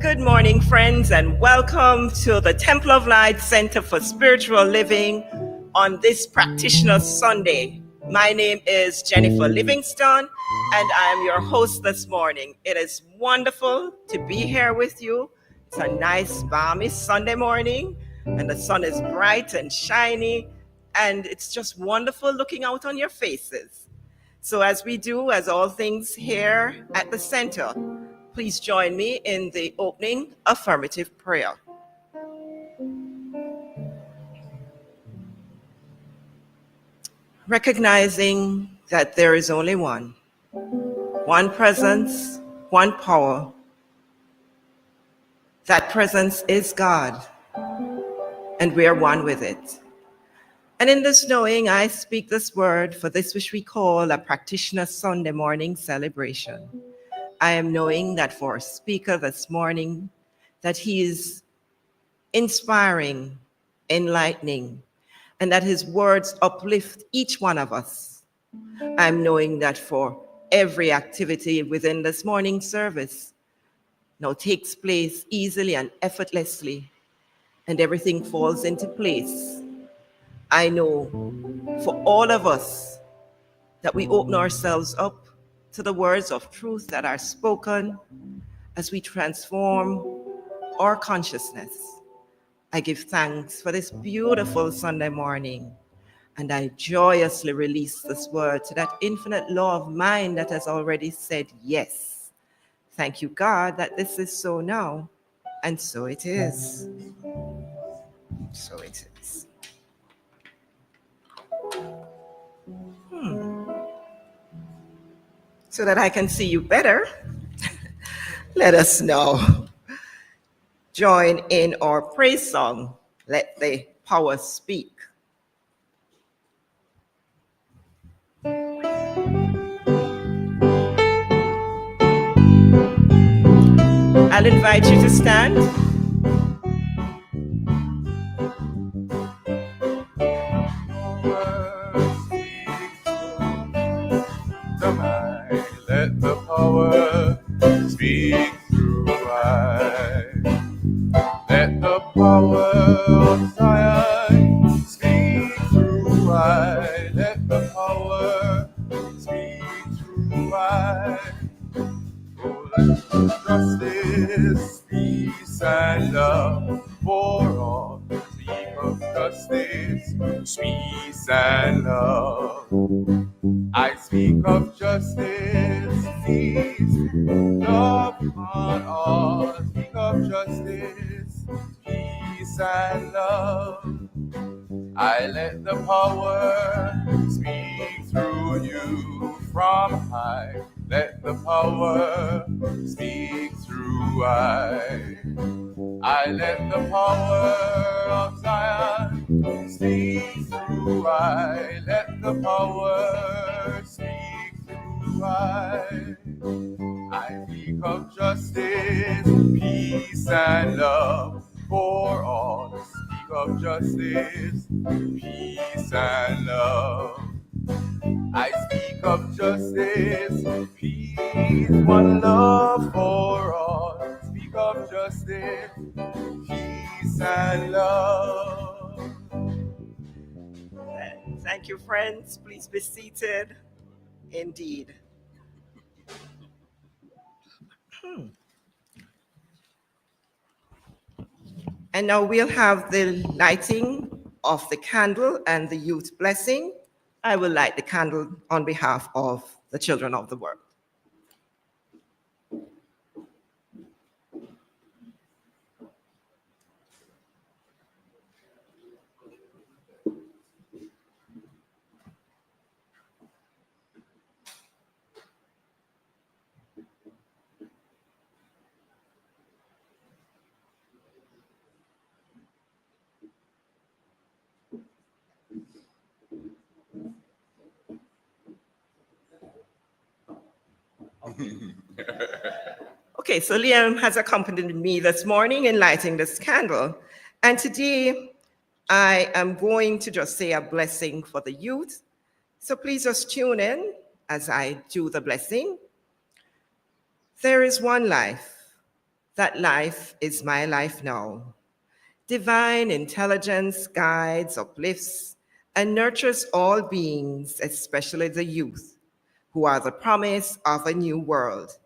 Good morning, friends, and welcome to the Temple of Light Center for Spiritual Living on this Practitioner Sunday. My name is Jennifer Livingstone, and I am your host this morning. It is wonderful to be here with you. It's a nice, balmy Sunday morning, and the sun is bright and shiny, and it's just wonderful looking out on your faces. So as we do, as all things here at the center, please join me in the opening affirmative prayer. Recognizing that there is only one presence, one power. That presence is God, and we are one with it. And in this knowing, I speak this word for this which we call a Practitioner Sunday morning celebration. I am knowing that for our speaker this morning, that he is inspiring, enlightening, and that his words uplift each one of us. I'm knowing that for every activity within this morning service now takes place easily and effortlessly, and everything falls into place. I know for all of us that we open ourselves up to the words of truth that are spoken as we transform our consciousness. I give thanks for this beautiful Sunday morning, and I joyously release this word to that infinite law of mind that has already said yes. Thank you, God, that this is so now, and so it is. So it is. So that I can see you better, let us now join in our praise song, Let the Power Speak. I'll invite you to stand. Let the power speak through I. Let the power of Zion speak through I. Let the power speak through I. Oh, let justice, peace, and love for all. Speak of justice, peace, and love. I speak of justice, peace, love on all. Speak of justice, peace, and love. I let the power speak through you from high. Let the power speak through I. I let the power of Zion speak through I. Let the power speak through I. I speak of justice, peace, and love for all. Speak of justice, peace, and love. I speak of justice, peace, one love for all. Speak of justice, peace, and love. Thank you, friends. Please be seated. Indeed. And now we'll have the lighting of the candle and the youth blessing. I will light the candle on behalf of the children of the world. Okay, so Liam has accompanied me this morning in lighting this candle. And today I am going to just say a blessing for the youth. So please just tune in as I do the blessing. There is one life. That life is my life now. Divine intelligence guides, uplifts, and nurtures all beings, especially the youth, who are the promise of a new world.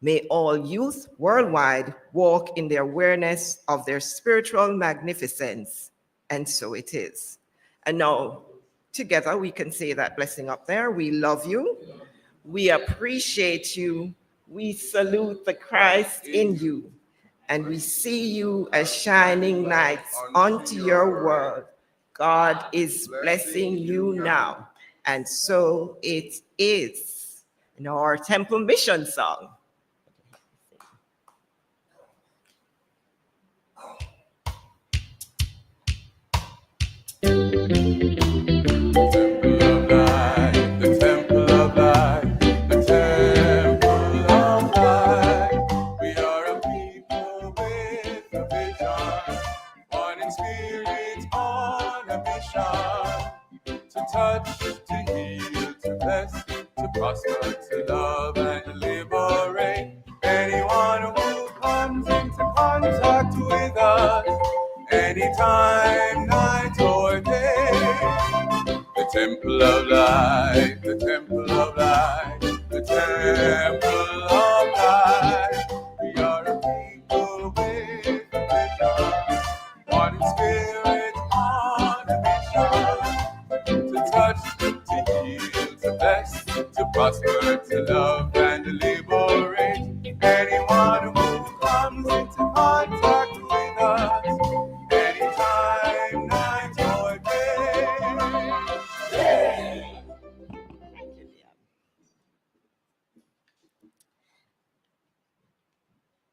May all youth worldwide walk in the awareness of their spiritual magnificence, and so it is. And now, together, we can say that blessing up there. We love you. We appreciate you. We salute the Christ in you. And we see you as shining lights unto your world. God is blessing you now. And so it is. In our temple mission song. The temple of light, the temple of light. We are a people with a vision, one in spirit on a mission, to touch, to heal, to bless, to prosper, to love and liberate anyone who comes into contact with us, anytime, night or day. The temple of light, the temple of light, the temple of light. We are a people with a vision, one in spirit on a mission, to touch, to heal, to bless, to prosper, to love and to liberate anyone who comes into contact with us, anytime, night or day.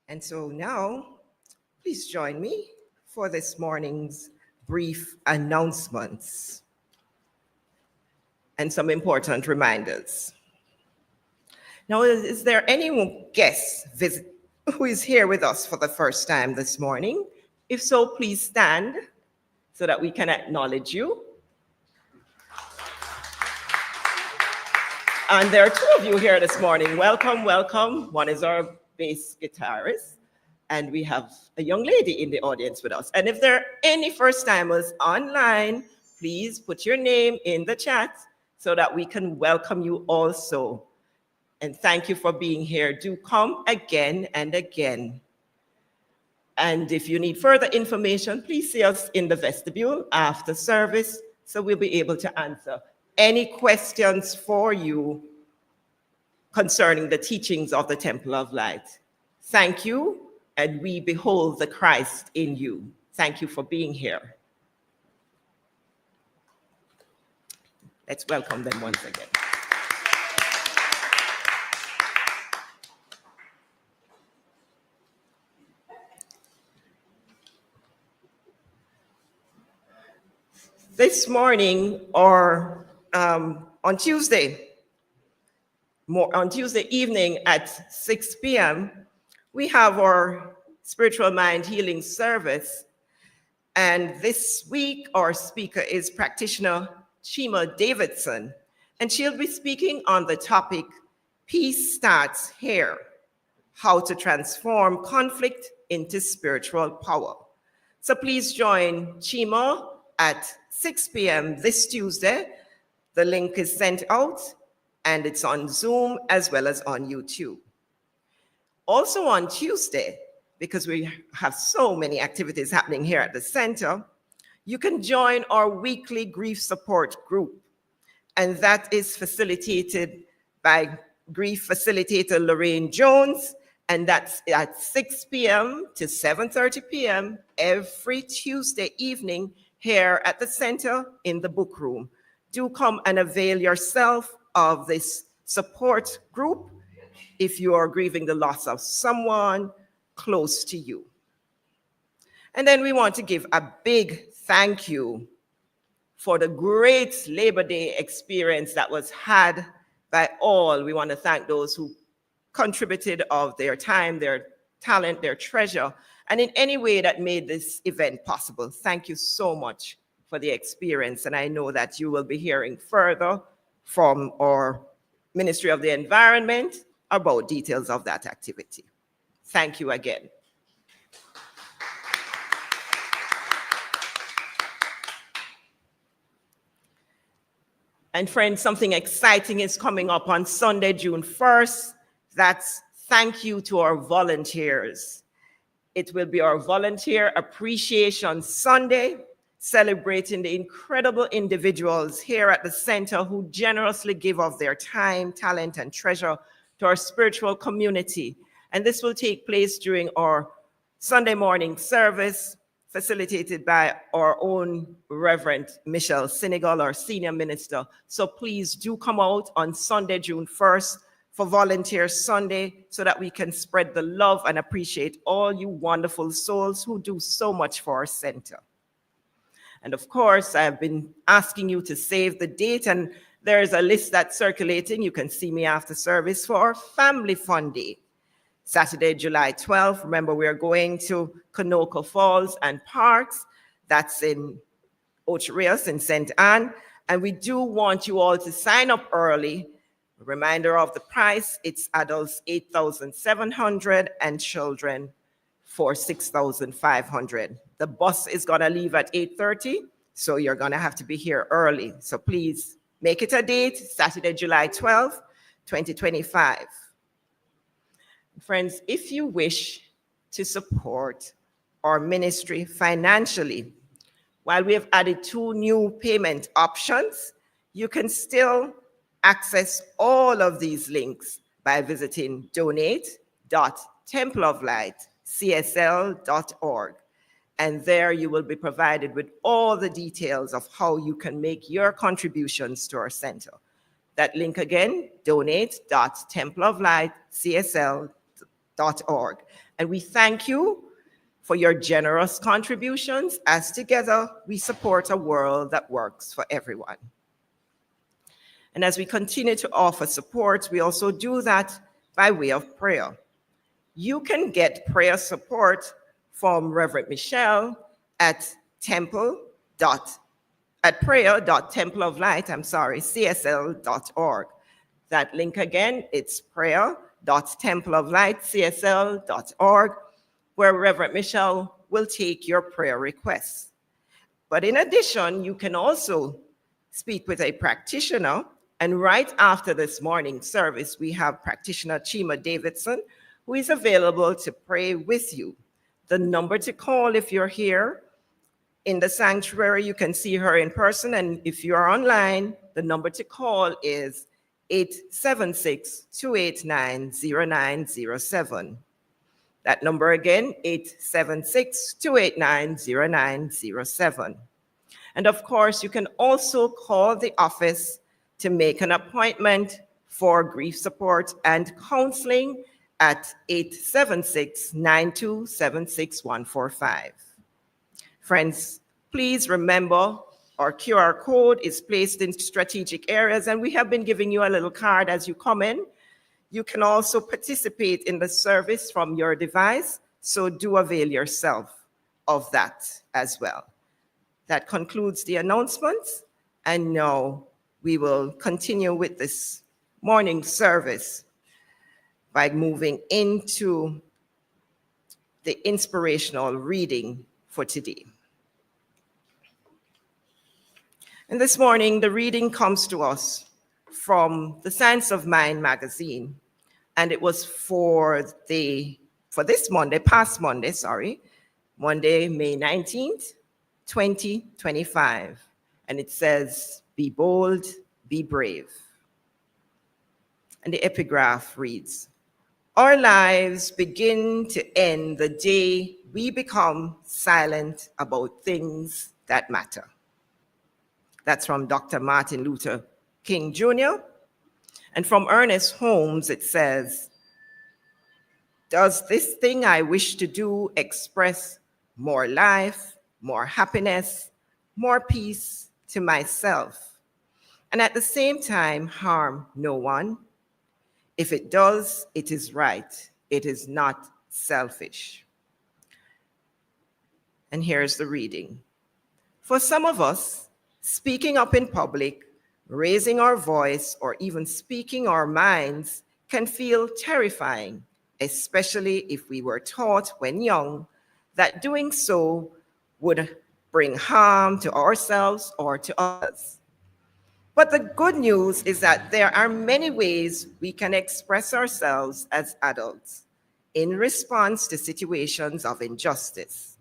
And so now, please join me for this morning's brief announcements and some important reminders. Now, is there any guest who is here with us for the first time this morning? If so, please stand so that we can acknowledge you. And there are two of you here this morning. Welcome, welcome. One is our bass guitarist, and we have a young lady in the audience with us. And if there are any first-timers online, please put your name in the chat so that we can welcome you also. And thank you for being here. Do come again and again. And if you need further information, please see us in the vestibule after service, so we'll be able to answer any questions for you concerning the teachings of the Temple of Light. Thank you, and we behold the Christ in you. Thank you for being here. Let's welcome them once again. This morning, or on Tuesday evening at 6 p.m., we have our spiritual mind healing service. And this week, our speaker is Practitioner Chima Davidson, and she'll be speaking on the topic, Peace Starts Here, How to Transform Conflict into Spiritual Power. So please join Chima at 6 p.m. this Tuesday. The link is sent out, and it's on Zoom as well as on YouTube. Also on Tuesday, because we have so many activities happening here at the center, you can join our weekly grief support group. And that is facilitated by grief facilitator Lorraine Jones. And that's at 6 p.m. to 7:30 p.m. every Tuesday evening here at the center in the book room. Do come and avail yourself of this support group if you are grieving the loss of someone close to you. And then we want to give a big thank you for the great Labor Day experience that was had by all. We want to thank those who contributed of their time, their talent, their treasure, and in any way that made this event possible. Thank you so much for the experience. And I know that you will be hearing further from our Ministry of the Environment about details of that activity. Thank you again. And friends, something exciting is coming up on Sunday, June 1st. That's thank you to our volunteers. It will be our Volunteer Appreciation Sunday, celebrating the incredible individuals here at the center who generously give of their time, talent, and treasure to our spiritual community. And this will take place during our Sunday morning service, facilitated by our own Reverend Michelle Senegal, our senior minister. So please do come out on Sunday, June 1st for Volunteer Sunday so that we can spread the love and appreciate all you wonderful souls who do so much for our center. And of course, I've been asking you to save the date, and there's a list that's circulating. You can see me after service for our Family Fun Day. Saturday, July 12th. Remember, we are going to Conoco Falls and Parks. That's in Ocho Rios in St. Anne. And we do want you all to sign up early. A reminder of the price, it's adults $8,700 and children for $6,500. The bus is gonna leave at 8:30, so you're gonna have to be here early. So please make it a date, Saturday, July 12th, 2025. Friends, if you wish to support our ministry financially, while we have added 2 new payment options, you can still access all of these links by visiting donate.templeoflightcsl.org. And there you will be provided with all the details of how you can make your contributions to our center. That link again, donate.templeoflightcsl.org. And we thank you for your generous contributions, as together we support a world that works for everyone. And as we continue to offer support, we also do that by way of prayer. You can get prayer support from Reverend Michelle at prayer.templeoflight.csl.org. That link again, it's prayer.templeoflightcsl.org, where Reverend Michelle will take your prayer requests. But in addition, you can also speak with a practitioner, and right after this morning service, we have Practitioner Chima Davidson, who is available to pray with you. The number to call if you're here in the sanctuary, you can see her in person, and if you're online, the number to call is 876-289-0907. That number again, 876-289-0907. And of course, you can also call the office to make an appointment for grief support and counseling at 876-927-6145. Friends, please remember our QR code is placed in strategic areas, and we have been giving you a little card as you come in. You can also participate in the service from your device, so do avail yourself of that as well. That concludes the announcements, and now we will continue with this morning service by moving into the inspirational reading for today. And this morning, the reading comes to us from the Science of Mind magazine, and it was for this Monday, Monday, May 19th, 2025. And it says, "Be bold, be brave." And the epigraph reads, "Our lives begin to end the day we become silent about things that matter." That's from Dr. Martin Luther King Jr. And from Ernest Holmes, it says, "Does this thing I wish to do express more life, more happiness, more peace to myself, and at the same time harm no one? If it does, it is right. It is not selfish." And here's the reading. For some of us, speaking up in public, raising our voice, or even speaking our minds can feel terrifying, especially if we were taught when young that doing so would bring harm to ourselves or to others. But the good news is that there are many ways we can express ourselves as adults in response to situations of injustice.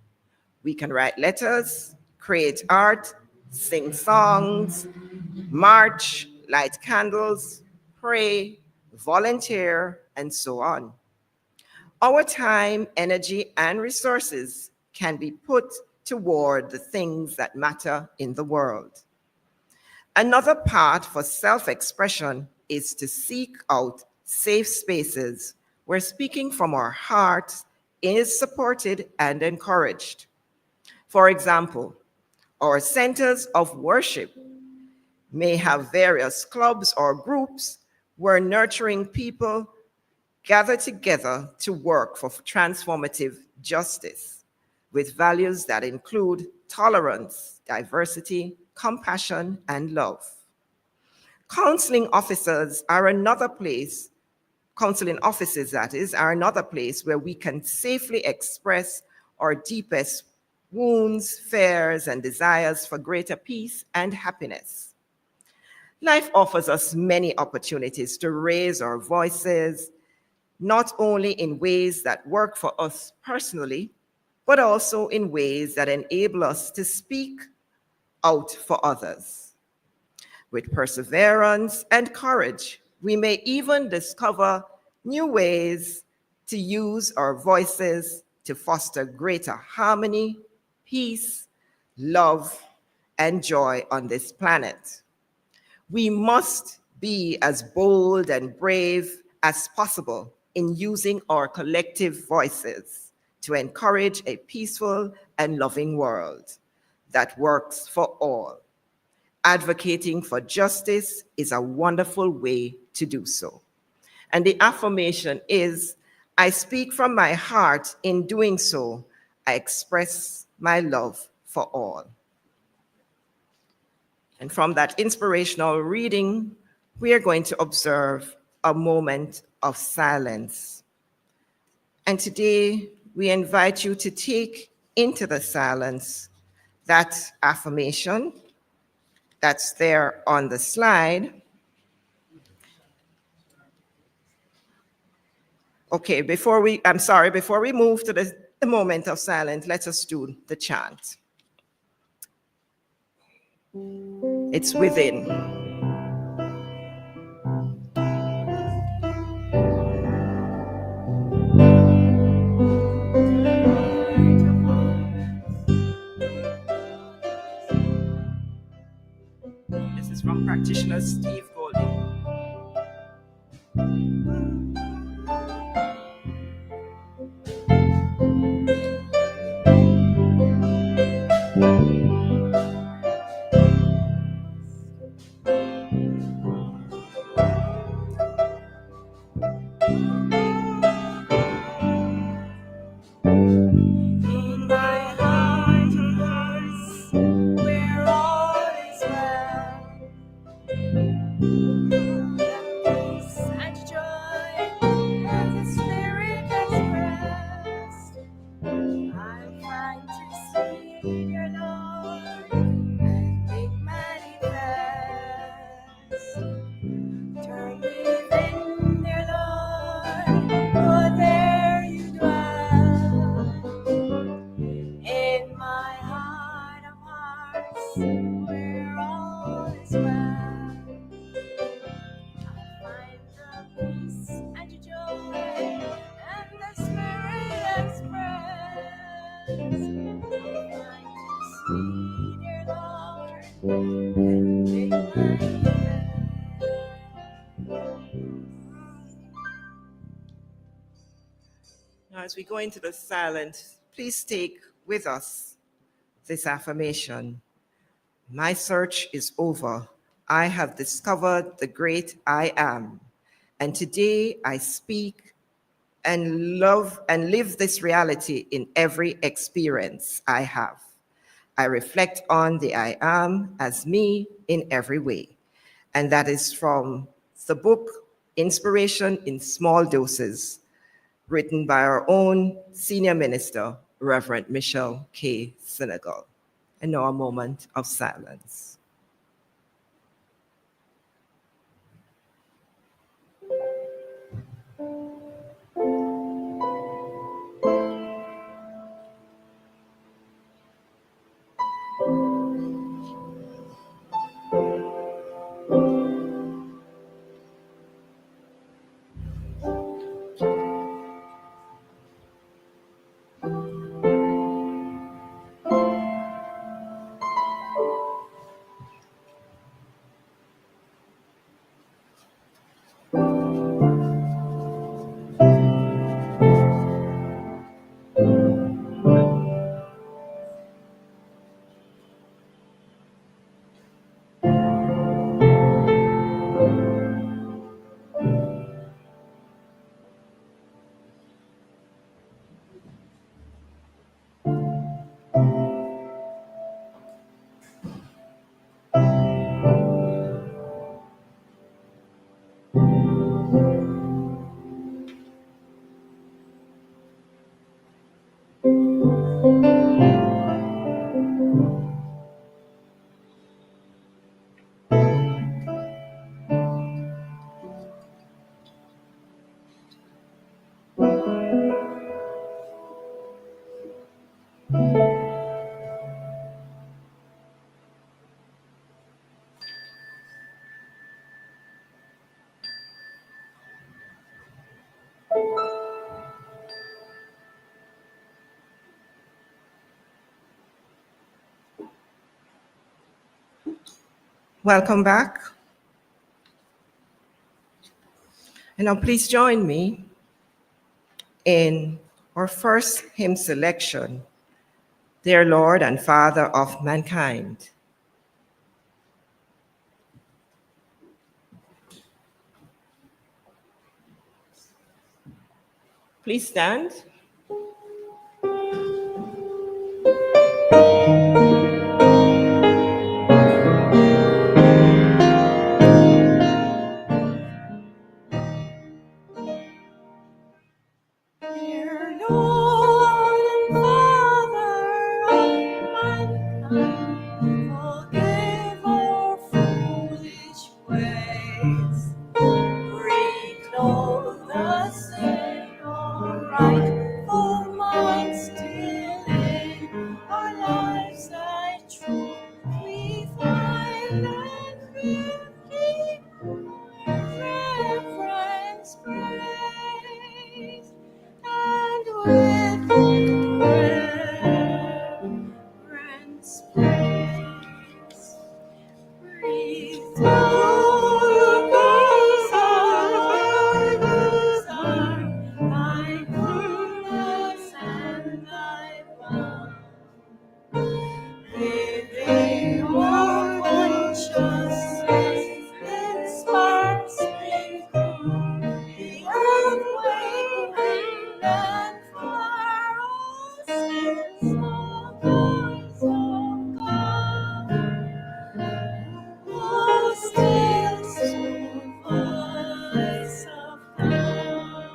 We can write letters, create art, sing songs, march, light candles, pray, volunteer, and so on. Our time, energy, and resources can be put toward the things that matter in the world. Another part for self-expression is to seek out safe spaces where speaking from our hearts is supported and encouraged. For example, our centers of worship may have various clubs or groups where nurturing people gather together to work for transformative justice with values that include tolerance, diversity, compassion, and love. Counseling offices are another place, counseling offices that is, are another place where we can safely express our deepest wounds, fears, and desires for greater peace and happiness. Life offers us many opportunities to raise our voices, not only in ways that work for us personally, but also in ways that enable us to speak out for others. With perseverance and courage, we may even discover new ways to use our voices to foster greater harmony, peace, love, and joy on this planet. We must be as bold and brave as possible in using our collective voices to encourage a peaceful and loving world that works for all. Advocating for justice is a wonderful way to do so. And the affirmation is, I speak from my heart. In doing so, I express my love for all. And from that inspirational reading, we are going to observe a moment of silence. And today, we invite you to take into the silence that affirmation that's there on the slide. Okay, before we move to the moment of silence, let us do the chant. It's within. This is from Practitioner Steve Golding. Now, as we go into the silence, please take with us this affirmation. My search is over. I have discovered the great I am. And today I speak and love and live this reality in every experience I have. I reflect on the I am as me in every way. And that is from the book, Inspiration in Small Doses, written by our own senior minister, Reverend Michelle K. Senegal. And now a moment of silence. Welcome back. And now please join me in our first hymn selection, Dear Lord and Father of Mankind. Please stand. Dear Lord and Father of mankind, forgive our foolish ways. Reclothe us in our rightful minds, till in our lives thy truth we find, and with thee reverence praise, and with reverence praise. Breathe through the gates of desire, thy goodness and thy love. Living more consciousness inspires me through the earthquake, wind and fire, all sins of voice of God. Oh, still voice of God.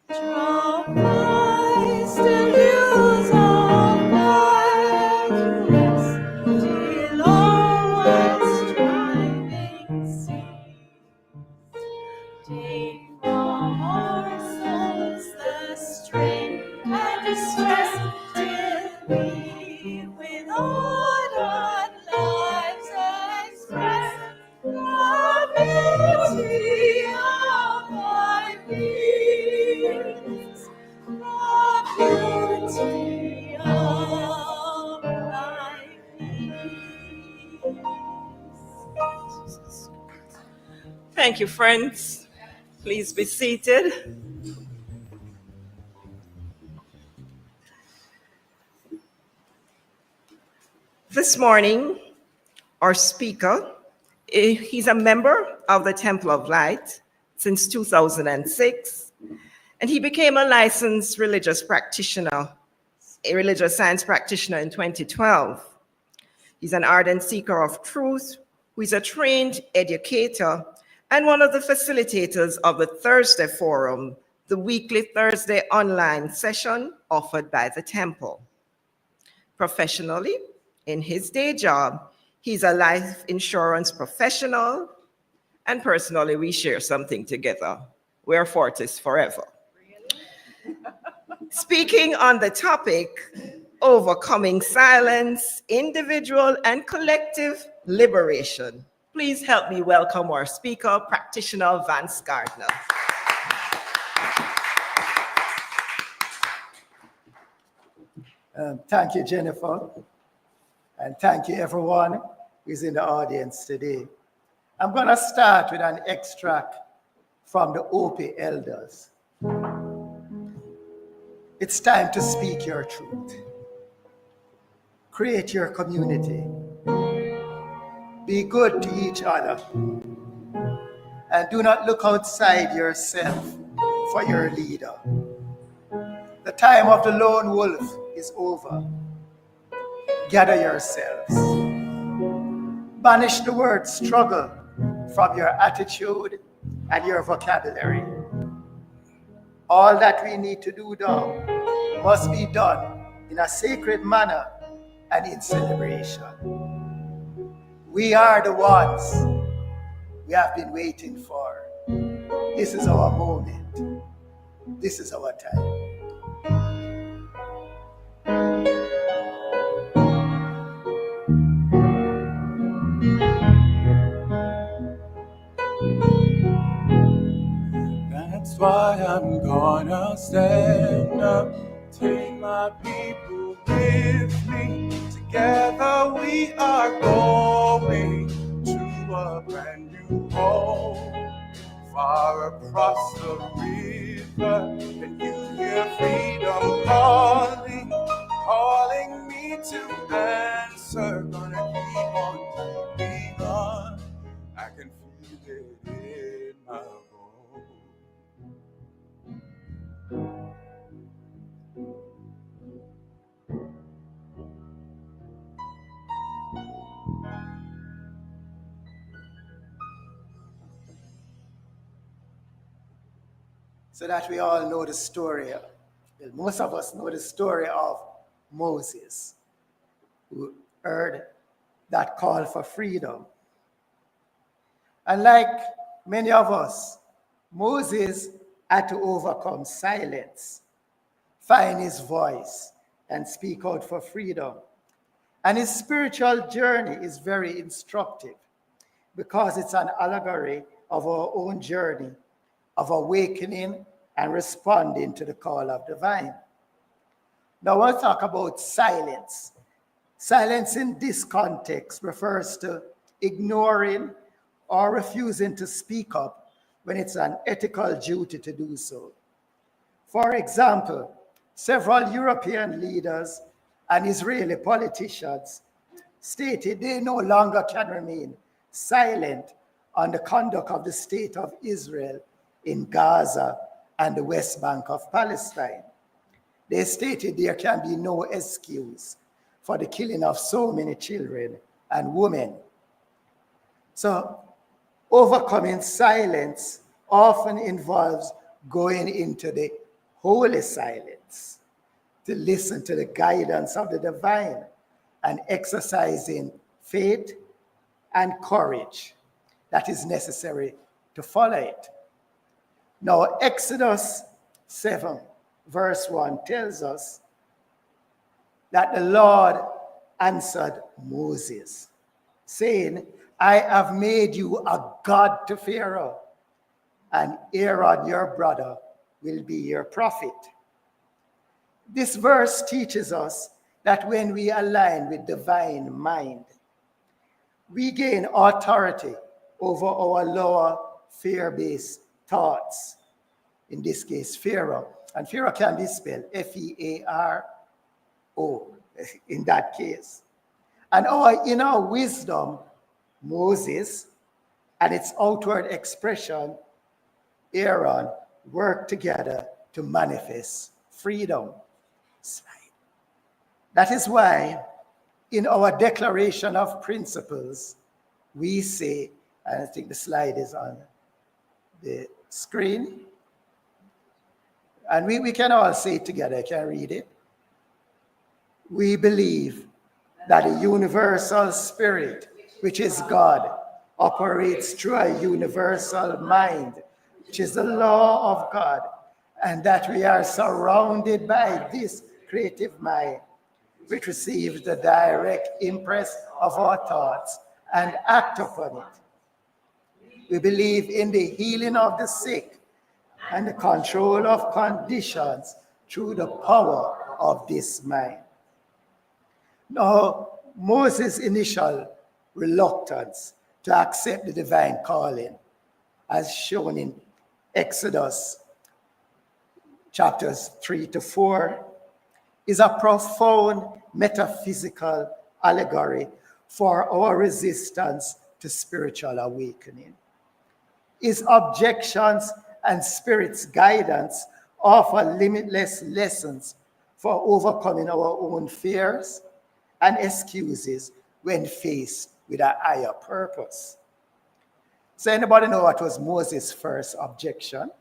Draw by still use of darkness, till all one's striving cease. Take from our souls the strain and distress, till we with ordered lives express the beauty of thy peace, the beauty of thy peace. Thank you, friends. Please be seated. This morning, our speaker, he's a member of the Temple of Light since 2006, and he became a licensed religious practitioner, a religious science practitioner in 2012. He's an ardent seeker of truth, who is a trained educator and one of the facilitators of the Thursday Forum, the weekly Thursday online session offered by the Temple. Professionally, in his day job, he's a life insurance professional, and personally, we share something together. We're Fortis forever. Speaking on the topic, overcoming silence, individual and collective liberation, please help me welcome our speaker, Practitioner Vance Gardiner. Thank you, Jennifer, and thank you everyone who's in the audience today. I'm going to start with an extract from the Opie Elders. It's time to speak your truth. Create your community. Be good to each other. And do not look outside yourself for your leader. The time of the lone wolf is over. Gather yourselves. Banish the word struggle from your attitude and your vocabulary. All that we need to do now must be done in a sacred manner and in celebration. We are the ones we have been waiting for. This is our moment. This is our time. That's why I'm gonna stand up, take my people with me, Together we are going to a brand new home. Far across the river, and you hear freedom calling, calling me to answer. Gonna keep on keeping on. I can feel it in my bones. So that we all know the story. Well, most of us know the story of Moses, who heard that call for freedom. And like many of us, Moses had to overcome silence, find his voice, and speak out for freedom. And his spiritual journey is very instructive because it's an allegory of our own journey of awakening and responding to the call of the vine. Now, I want to talk about silence. Silence in this context refers to ignoring or refusing to speak up when it's an ethical duty to do so. For example, several European leaders and Israeli politicians stated they no longer can remain silent on the conduct of the state of Israel in Gaza and the West Bank of Palestine. They stated there can be no excuse for the killing of so many children and women. So, overcoming silence often involves going into the holy silence to listen to the guidance of the divine and exercising faith and courage that is necessary to follow it. Now, Exodus 7, verse 1 tells us that the Lord answered Moses, saying, I have made you a God to Pharaoh, and Aaron, your brother, will be your prophet. This verse teaches us that when we align with divine mind, we gain authority over our lower fear-based thoughts. In this case, Pharaoh. And Pharaoh can be spelled F-E-A-R-O in that case. And our inner wisdom, Moses, and its outward expression, Aaron, work together to manifest freedom. That is why in our declaration of principles, we say, and I think the slide is on the screen, and we can all say it together. I can read it. We believe that the universal spirit, which is God, operates through a universal mind, which is the law of God, and that we are surrounded by this creative mind, which receives the direct impress of our thoughts and act upon it. We believe in the healing of the sick and the control of conditions through the power of this mind. Now, Moses' initial reluctance to accept the divine calling, as shown in Exodus chapters 3 to 4, is a profound metaphysical allegory for our resistance to spiritual awakening. His objections and Spirit's guidance offer limitless lessons for overcoming our own fears and excuses when faced with a higher purpose. So anybody know what was Moses' first objection?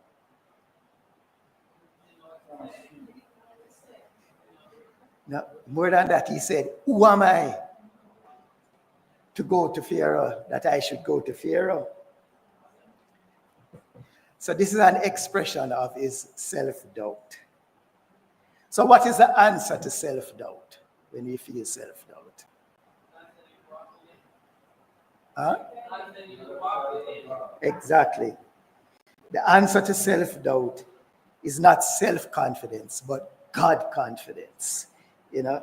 No, more than that, he said, who am I to go to Pharaoh, that I should go to Pharaoh? So this is an expression of his self-doubt. So what is the answer to self-doubt when you feel self-doubt? Huh? Exactly. The answer to self-doubt is not self-confidence, but God confidence. You know,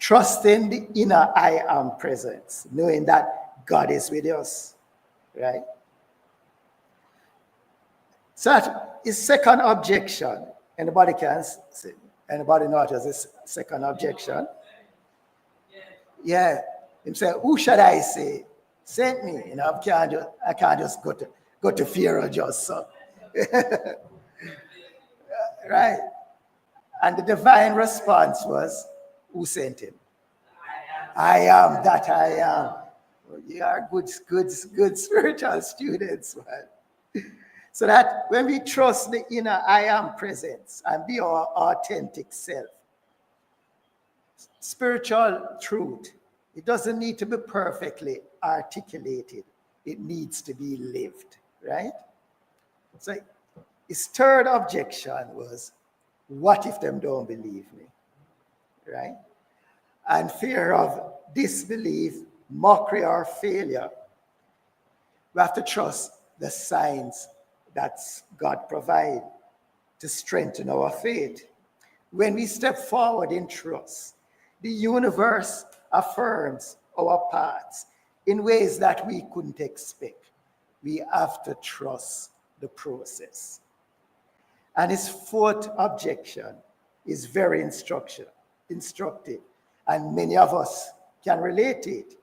Trusting the inner I am presence, knowing that God is with us, right? So that is second objection. Anybody can say, anybody know what is this second objection? Yeah. Him say, who should I say? Sent me. You know, I can't just go to Pharaoh just so. Right. And the divine response was, who sent him? I am that I am. Well, you are good spiritual students, man. So that when we trust the inner I am presence and be our authentic self, spiritual truth, it doesn't need to be perfectly articulated. It needs to be lived, right? So his third objection was, what if them don't believe me, right? And fear of disbelief, mockery, or failure. We have to trust the signs that God provides to strengthen our faith. When we step forward in trust, the universe affirms our paths in ways that we couldn't expect. We have to trust the process. And his fourth objection is very instructive, and many of us can relate to it.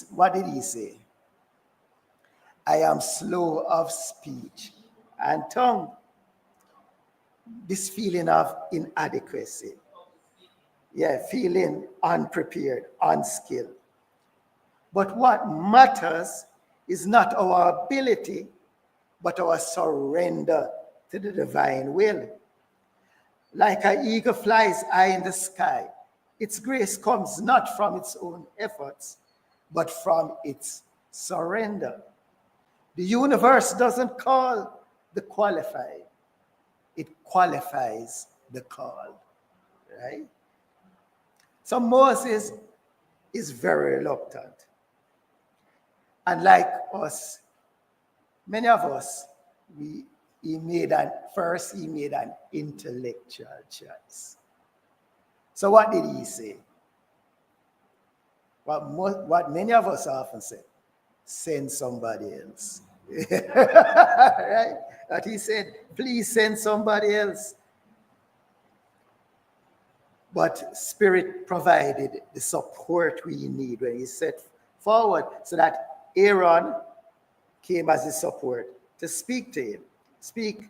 What did he say? I am slow of speech and tongue. This feeling of inadequacy. Yeah, feeling unprepared, unskilled. But what matters is not our ability, but our surrender to the divine will. Like an eagle flies high in the sky, its grace comes not from its own efforts, but from its surrender. The universe doesn't call the qualified, it qualifies the called, right? So Moses is very reluctant. And like us, many of us, he made an intellectual choice. So what did he say? What many of us often say, send somebody else. Right? But he said, please send somebody else. But Spirit provided the support we need when he set forward, so that Aaron came as his support to speak to him, speak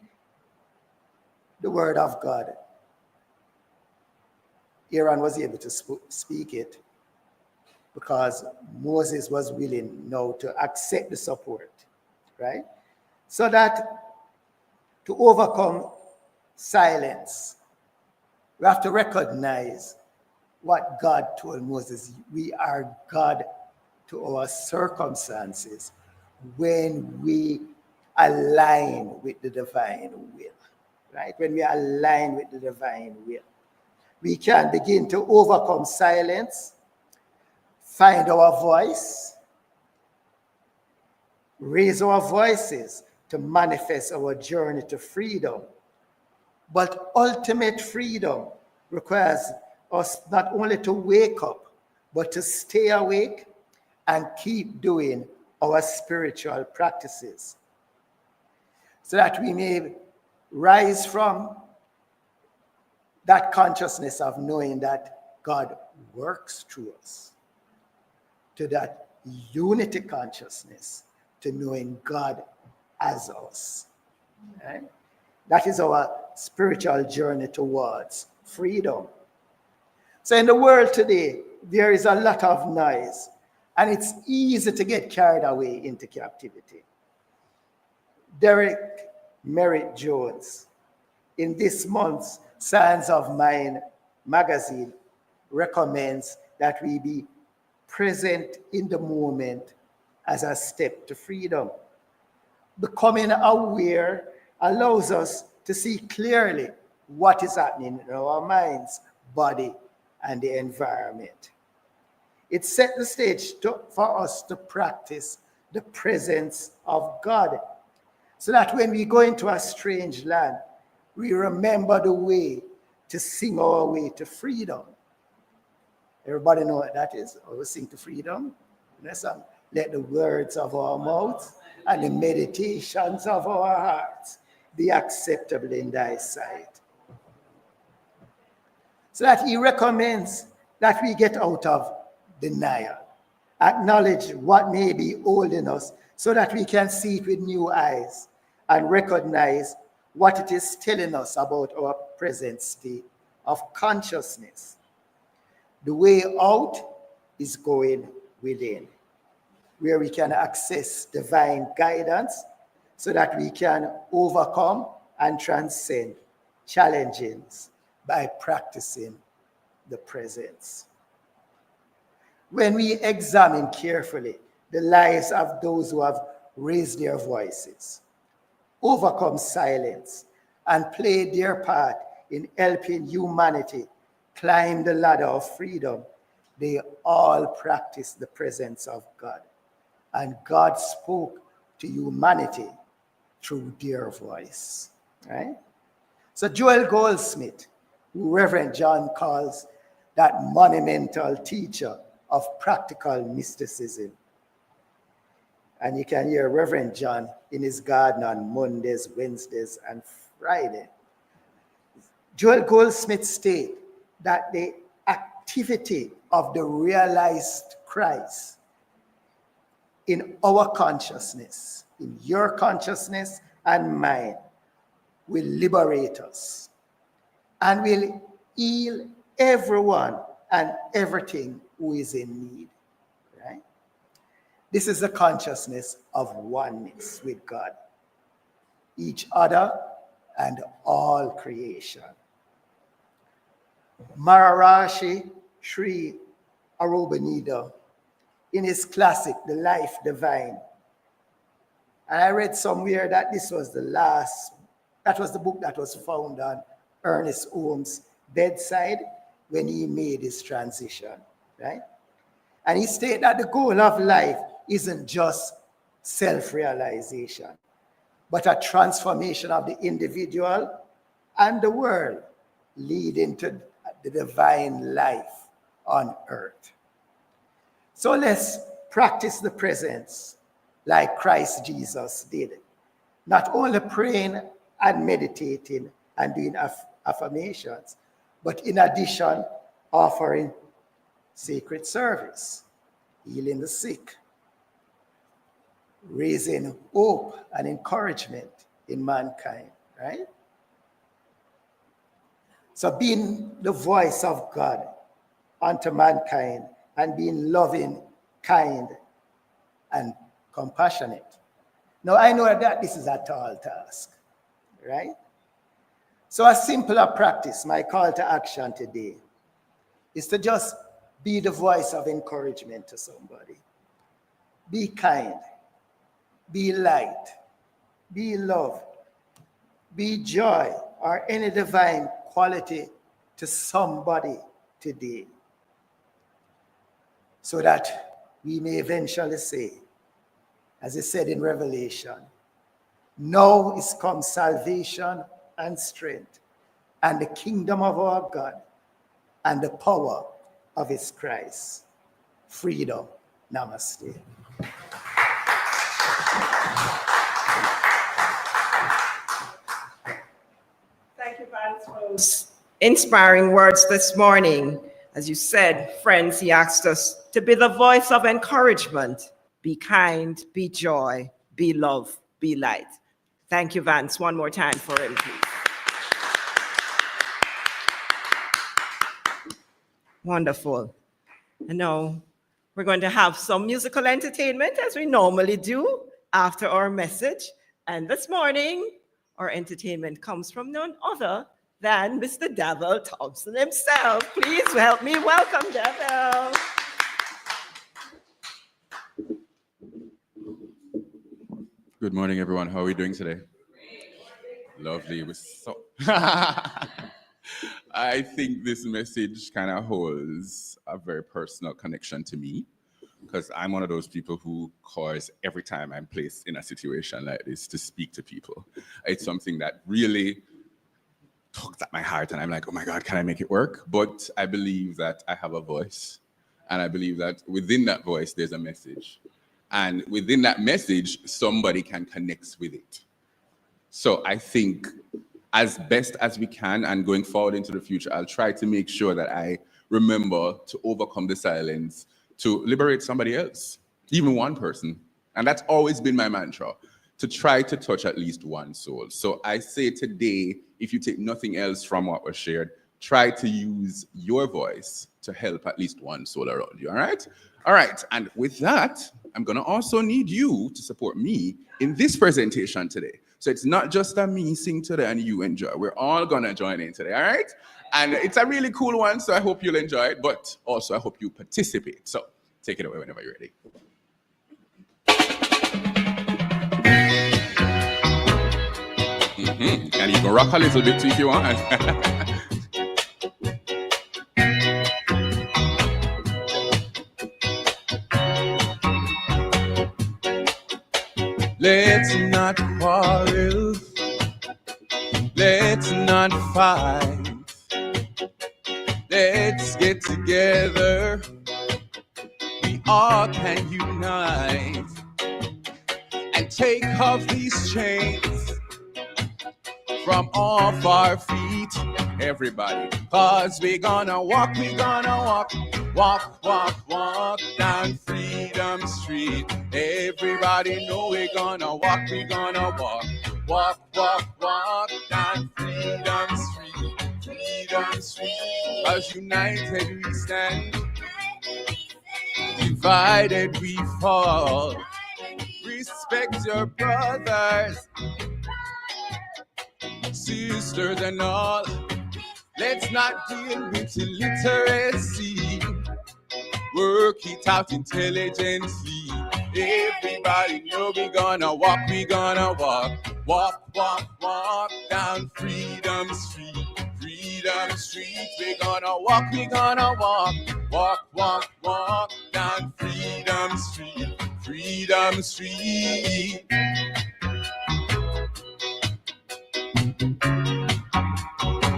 the word of God. Aaron was able to speak it because Moses was willing now to accept the support, right? So that to overcome silence, we have to recognize what God told Moses. We are God to our circumstances when we align with the divine will, right? When we align with the divine will, we can begin to overcome silence, find our voice, raise our voices to manifest our journey to freedom. But ultimate freedom requires us not only to wake up, but to stay awake and keep doing our spiritual practices, so that we may rise from that consciousness of knowing that God works through us, to that unity consciousness, to knowing God as us. Right? That is our spiritual journey towards freedom. So in the world today, there is a lot of noise, and it's easy to get carried away into captivity. Derek Merritt Jones, in this month's Science of Mind magazine, recommends that we be present in the moment as a step to freedom. Becoming aware allows us to see clearly what is happening in our minds, body, and the environment. It set the stage for us to practice the presence of God, so that when we go into a strange land, we remember the way to sing our way to freedom. Everybody know what that is? We sing to freedom. Listen, let the words of our mouth and the meditations of our hearts be acceptable in thy sight. So that he recommends that we get out of denial, acknowledge what may be holding us so that we can see it with new eyes and recognize what it is telling us about our present state of consciousness. The way out is going within, where we can access divine guidance so that we can overcome and transcend challenges by practicing the presence. When we examine carefully the lives of those who have raised their voices, overcome silence, and played their part in helping humanity climb the ladder of freedom, they all practiced the presence of God. And God spoke to humanity through their voice. Right? So Joel Goldsmith, who Reverend John calls that monumental teacher of practical mysticism. And you can hear Reverend John in his garden on Mondays, Wednesdays, and Friday. Joel Goldsmith states that the activity of the realized Christ in our consciousness, in your consciousness and mine, will liberate us and will heal everyone and everything who is in need. Right? This is the consciousness of oneness with God, each other, and all creation. Maharishi Sri Aurobindo, in his classic, The Life Divine, and I read somewhere that this was the book that was found on Ernest Holmes' bedside when he made his transition, right? And he stated that the goal of life isn't just self-realization, but a transformation of the individual and the world, leading to the divine life on earth. So let's practice the presence like Christ Jesus did, not only praying and meditating and doing affirmations, but in addition, offering sacred service, healing the sick, raising hope and encouragement in mankind, right? So being the voice of God unto mankind and being loving, kind, and compassionate. Now, I know that this is a tall task, right? So a simpler practice, my call to action today, is to just be the voice of encouragement to somebody. Be kind, be light, be love, be joy, or any divine quality to somebody today, so that we may eventually say, as it said in Revelation, now is come salvation and strength, and the kingdom of our God, and the power of his Christ. Freedom. Namaste. Thank you, Vance, for those inspiring words this morning. As you said, friends, he asked us to be the voice of encouragement. Be kind, be joy, be love, be light. Thank you, Vance. One more time for him, please. Wonderful. And now we're going to have some musical entertainment, as we normally do after our message. And this morning, our entertainment comes from none other than Mr. Devil Thompson himself. Please help me welcome Devil. Good morning, everyone. How are we doing today? Lovely. I think this message kind of holds a very personal connection to me, because I'm one of those people who cause every time I'm placed in a situation like this to speak to people. It's something that really tugs at my heart, and I'm like, oh my God, can I make it work? But I believe that I have a voice, and I believe that within that voice, there's a message. And within that message, somebody can connect with it. So I think as best as we can, and going forward into the future, I'll try to make sure that I remember to overcome the silence, to liberate somebody else, even one person. And that's always been my mantra, to try to touch at least one soul. So I say today, if you take nothing else from what was shared, try to use your voice to help at least one soul around you, all right? All right, and with that, I'm gonna also need you to support me in this presentation today. So it's not just a me sing today and you enjoy. We're all gonna join in today, all right? And it's a really cool one, so I hope you'll enjoy it, but also I hope you participate. So take it away whenever you're ready. And you can rock a little bit too if you want. Let's not quarrel. Let's not fight. Let's get together. We all can unite and take off these chains from off our feet, everybody. Cause we're gonna walk down Freedom Street. Everybody know we're gonna walk down Freedom Street. Cause united we stand, divided we fall. Respect your brothers, sisters and all. Let's not deal with illiteracy. Work it out intelligently. Everybody know we're gonna walk down Freedom Street. We're gonna walk down Freedom Street.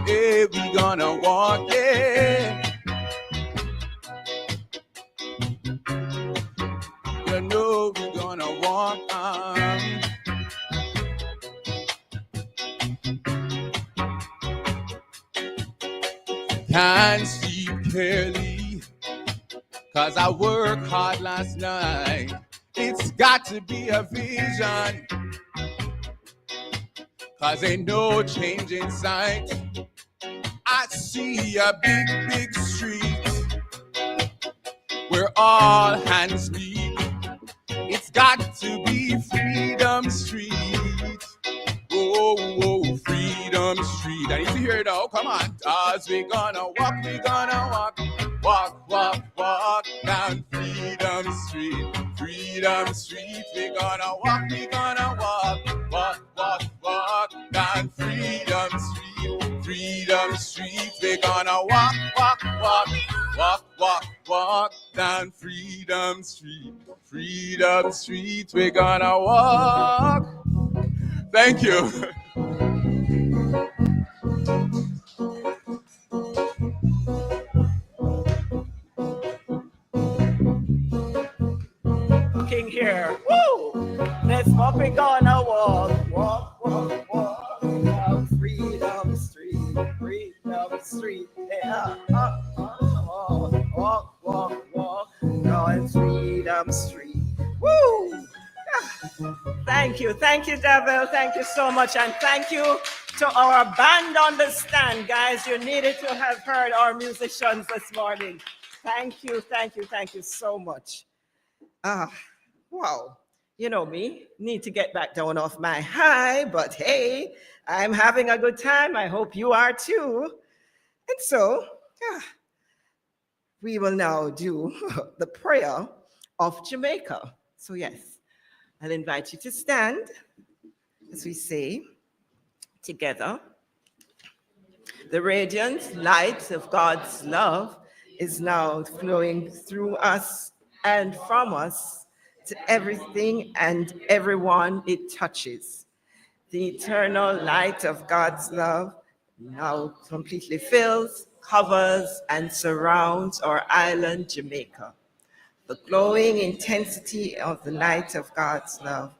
Yeah, we gonna walk, yeah. You know we gonna walk on. Can't sleep clearly, cause I worked hard last night. It's got to be a vision, cause ain't no change in sight. I see a big street where all hands meet. It's got to be Freedom Street. Oh, Freedom Street. I need to hear it now. Come on. As we gonna walk down Freedom Street. We're gonna walk down Freedom Street. We're gonna walk down Freedom Street. We're gonna walk. Thank you. Looking here. Woo! Let's walk, we gonna walk down Freedom Street. Yeah. Walk down Freedom Street. Woo! Thank you, Devil. Thank you so much, and thank you to our band on the stand, guys. You needed to have heard our musicians this morning. Thank you so much. Wow. You know me, need to get back down off my high, but hey, I'm having a good time. I hope you are too. And so, we will now do the prayer of Jamaica. So yes, I'll invite you to stand as we say together. The radiant light of God's love is now flowing through us and from us to everything and everyone it touches. The eternal light of God's love now completely fills, covers, and surrounds our island, Jamaica. The glowing intensity of the light of God's love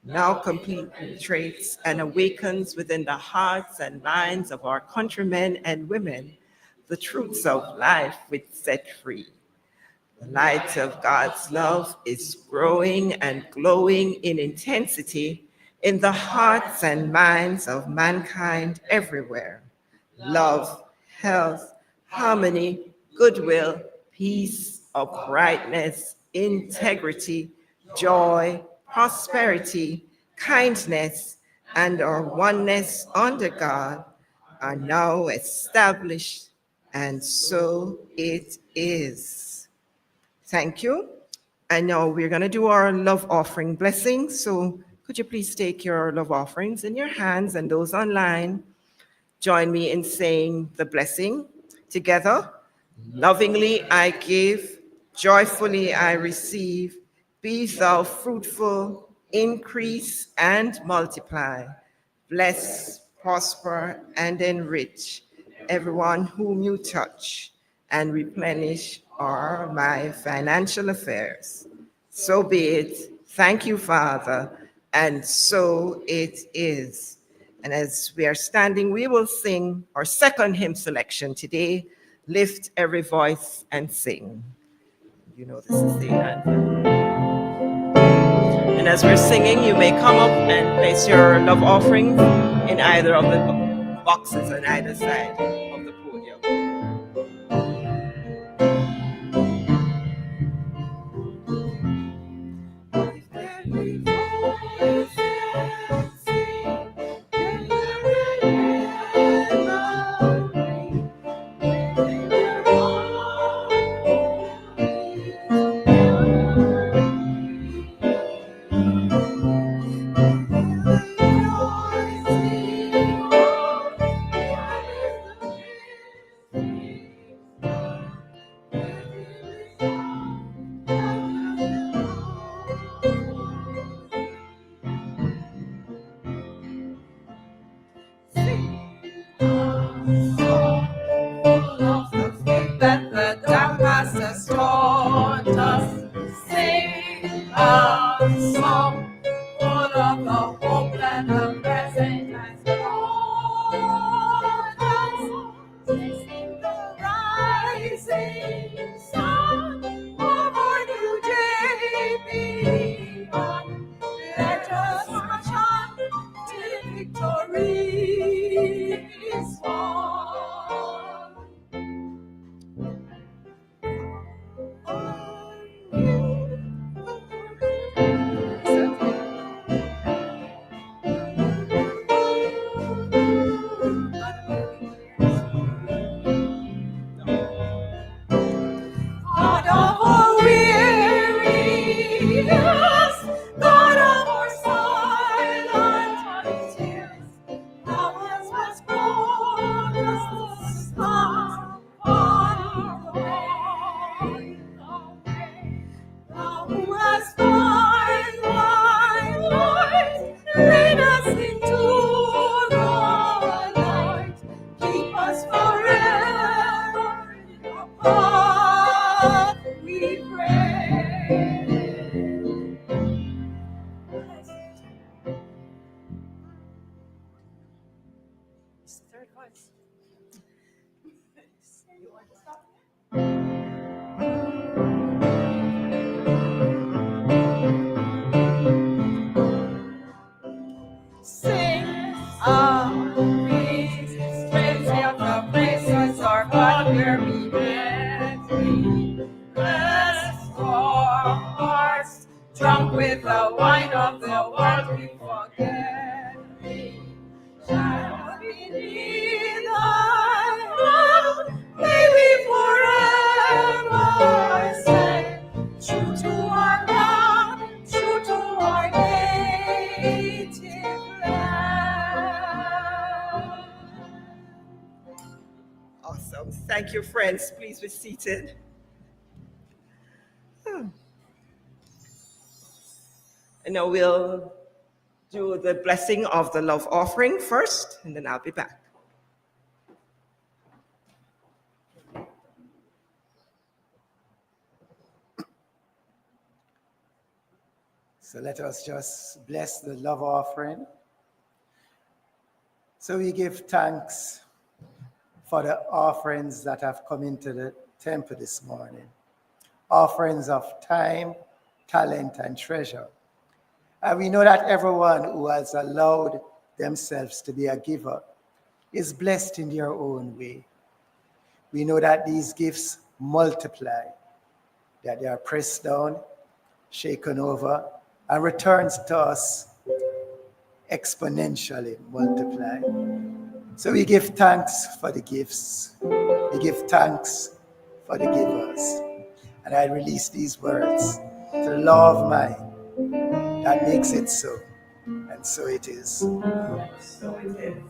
now completely penetrates and awakens within the hearts and minds of our countrymen and women the truths of life which set free. The light of God's love is growing and glowing in intensity in the hearts and minds of mankind everywhere. Love, health, harmony, goodwill, peace, uprightness, integrity, joy, prosperity, kindness, and our oneness under God are now established, and so it is. Thank you. And now we're going to do our love offering blessing. So could you please take your love offerings in your hands, and those online, join me in saying the blessing together. Lovingly I give, joyfully I receive. Be thou fruitful, increase and multiply. Bless, prosper, and enrich everyone whom you touch, and replenish all my financial affairs. So be it. Thank you, Father, and so it is. And as we are standing, we will sing our second hymn selection today, Lift Every Voice and Sing. You know this is the anthem. And as we're singing, you may come up and place your love offerings in either of the boxes on either side of the podium. That the dark past has taught us. Sing a song full of the hope that the present has brought us. Sing the rising sun of our new day begun. Let us march on till victory is won. God of our weariness, God of our silent tears, thou hast brought us the stars on the way. Thou who hast guided my light, lead us into the light, keep us forever in your path, we pray. Third voice. You want to stop? Sing a praise, praise of the places our God where we met thee. Bless our hearts, drunk with the wine of the world, we forget thee. Shall we need thy love? May we forever stay true to our God, true to our native land. Awesome. Thank you, friends. Please be seated. And now we'll do the blessing of the love offering first, and then I'll be back. So let us just bless the love offering. So we give thanks for the offerings that have come into the temple this morning. Offerings of time, talent, and treasure. And we know that everyone who has allowed themselves to be a giver is blessed in their own way. We know that these gifts multiply, that they are pressed down, shaken over, and returns to us exponentially multiplied. So we give thanks for the gifts. We give thanks for the givers. And I release these words to the law of mind that makes it so. And so it is. So it is.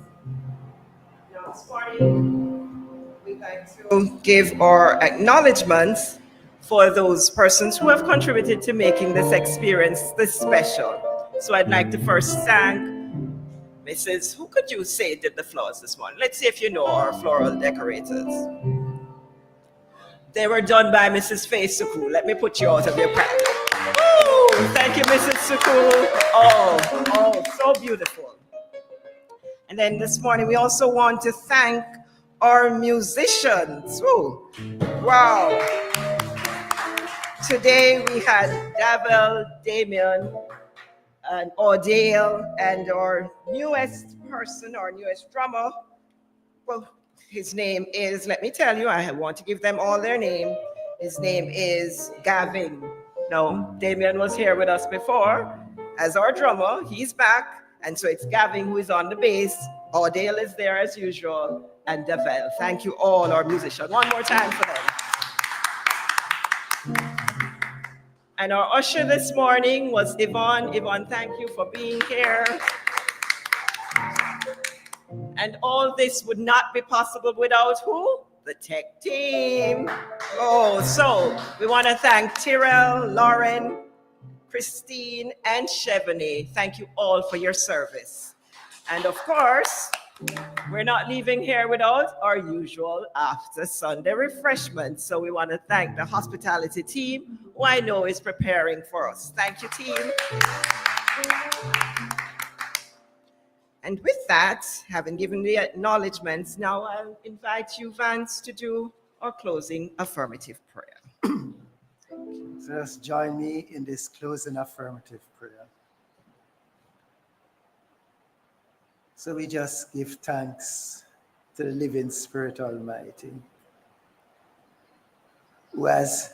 Now, this morning, we'd like to give our acknowledgements for those persons who have contributed to making this experience this special. So I'd like to first thank Mrs. Who could you say did the flowers this morning? Let's see if you know our floral decorators. They were done by Mrs. Faye Suku. Let me put you out of your practice. Woo! Thank you, Mrs. Suku. Oh, so beautiful. And then this morning, we also want to thank our musicians. Woo! Wow. Today we had Davel, Damien, and Ordale, and our newest person, our newest drummer. Well, his name is, let me tell you, I want to give them all their name. His name is Gavin. No, Damien was here with us before as our drummer. He's back. And so it's Gavin who is on the bass. Ordale is there as usual. And Davel. Thank you all, our musicians. One more time for them. And our usher this morning was Yvonne. Yvonne, thank you for being here. And all this would not be possible without who? The tech team. Oh, so we want to thank Tyrell, Lauren, Christine, and Chevany. Thank you all for your service. And of course, we're not leaving here without our usual after Sunday refreshments. So we want to thank the hospitality team, who I know is preparing for us. Thank you, team. And with that, having given the acknowledgements, now I'll invite you, Vance, to do our closing affirmative prayer. So just join me in this closing affirmative prayer. So we just give thanks to the living Spirit Almighty, who has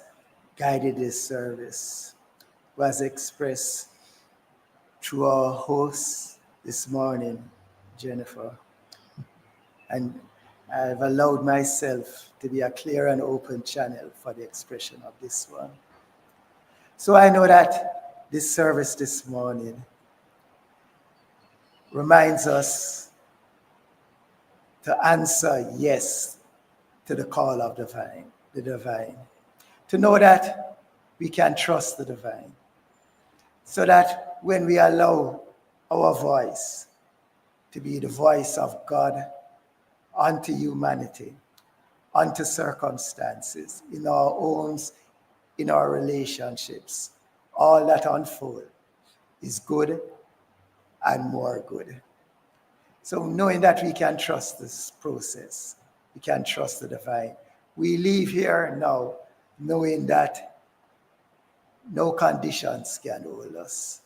guided this service, who has expressed through our host this morning, Jennifer. And I've allowed myself to be a clear and open channel for the expression of this one. So I know that this service this morning reminds us to answer yes to the call of the divine. To know that we can trust the divine. So that when we allow our voice to be the voice of God unto humanity, unto circumstances, in our homes, in our relationships, all that unfold is good and more good. So knowing that we can trust this process, we can trust the divine. We leave here now knowing that no conditions can hold us,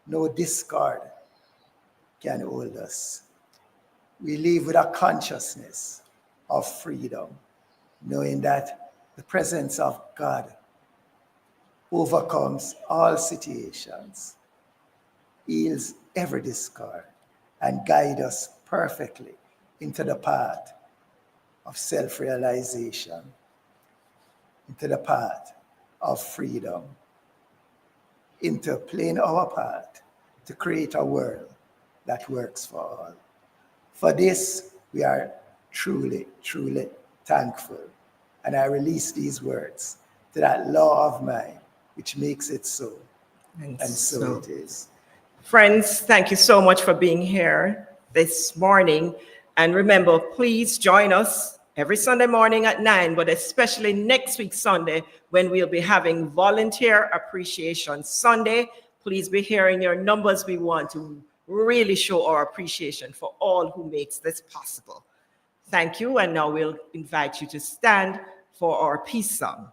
no discord can hold us. We live with a consciousness of freedom, knowing that the presence of God overcomes all situations, heals every discord, and guides us perfectly into the path of self-realization, into the path of freedom, into playing our part to create a world that works for all. For this, we are truly, truly thankful. And I release these words to that law of mine, which makes it so. And so it is. Friends, thank you so much for being here this morning. And remember, please join us every Sunday morning at 9, but especially next week, Sunday, when we'll be having Volunteer Appreciation Sunday. Please be here in your numbers. We want to really show our appreciation for all who makes this possible. Thank you, and now we'll invite you to stand for our peace song.